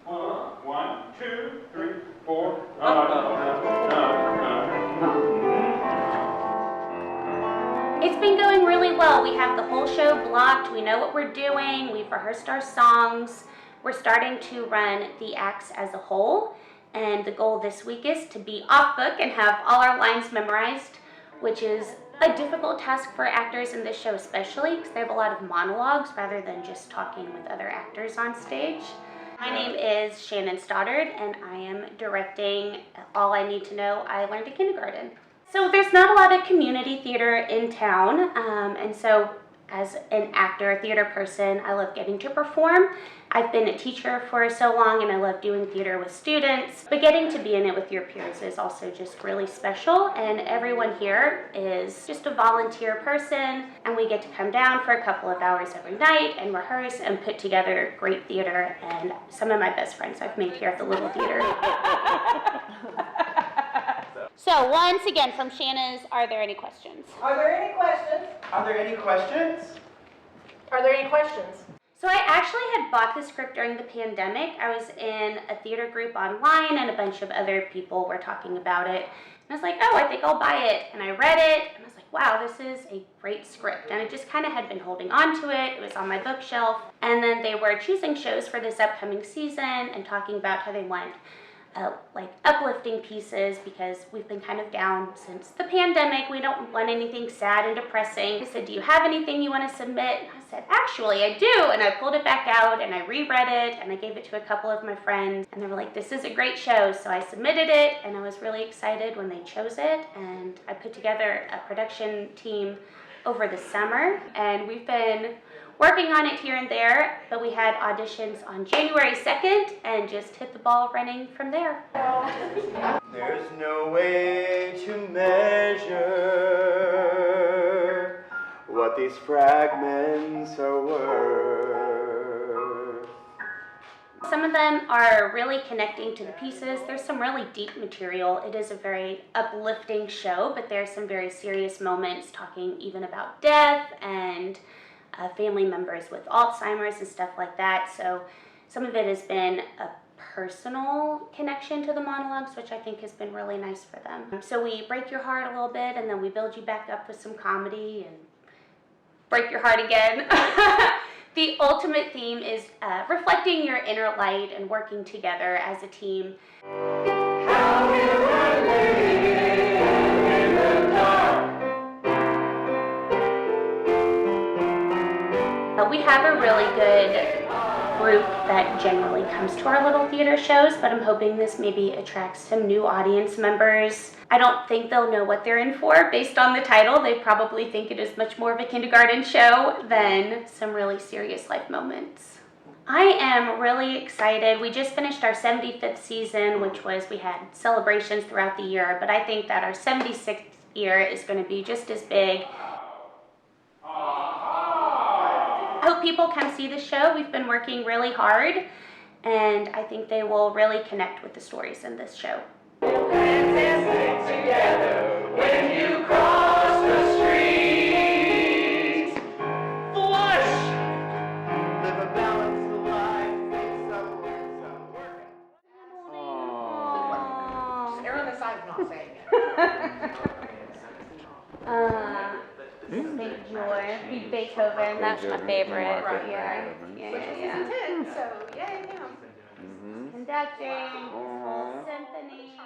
One, two, three, four. It's been going really well. We have the whole show blocked. We know what we're doing. We've rehearsed our songs. We're starting to run the acts as a whole. And the goal this week is to be off book and have all our lines memorized, which is a difficult task for actors in this show especially because they have a lot of monologues rather than just talking with other actors on stage. My name is Shannon Stoddard and I am directing All I Need to Know I Learned in Kindergarten. So there's not a lot of community theater in town, and so as an actor, a theater person, I love getting to perform. I've been a teacher for so long and I love doing theater with students, but getting to be in it with your peers is also just really special, and everyone here is just a volunteer person, and we get to come down for a couple of hours every night and rehearse and put together great theater, and some of my best friends I've made here at the Little Theater. So once again from Shannon's, are there any questions? Are there any questions? Are there any questions? Are there any questions? So I actually had bought the script during the pandemic. I was in a theater group online and a bunch of other people were talking about it. And I was like, oh, I think I'll buy it. And I read it and I was like, wow, this is a great script. And I just kind of had been holding on to it. It was on my bookshelf. And then they were choosing shows for this upcoming season and talking about how they want like uplifting pieces because we've been kind of down since the pandemic. We don't want anything sad and depressing. I said, do you have anything you want to submit? And I said, actually, I do. And I pulled it back out and I reread it and I gave it to a couple of my friends and they were like, this is a great show. So I submitted it and I was really excited when they chose it, and I put together a production team over the summer, and we've been working on it here and there, but we had auditions on January 2nd and just hit the ball running from there. There's no way to measure what these fragments are worth. Some of them are really connecting to the pieces. There's some really deep material. It is a very uplifting show, but there's some very serious moments talking even about death and family members with Alzheimer's and stuff like that. So some of it has been a personal connection to the monologues, which I think has been really nice for them. So we break your heart a little bit and then we build you back up with some comedy and break your heart again. The ultimate theme is reflecting your inner light and working together as a team. How will I live in the dark? We have a really good group that generally comes to our Little Theater shows, but I'm hoping this maybe attracts some new audience members. I don't think they'll know what they're in for based on the title. They probably think it is much more of a kindergarten show than some really serious life moments. I am really excited. We just finished our 75th season, which was, we had celebrations throughout the year, but I think that our 76th year is going to be just as big. I hope people come see the show. We've been working really hard, and I think they will really connect with the stories in this show. Together when you cross the street. Flush! Live a balanced life, think so, Just err on the side of not saying it. St. George, Beethoven, that's my favorite. Right. Yeah. Season 10, so yay, yeah. Conducting this whole symphony.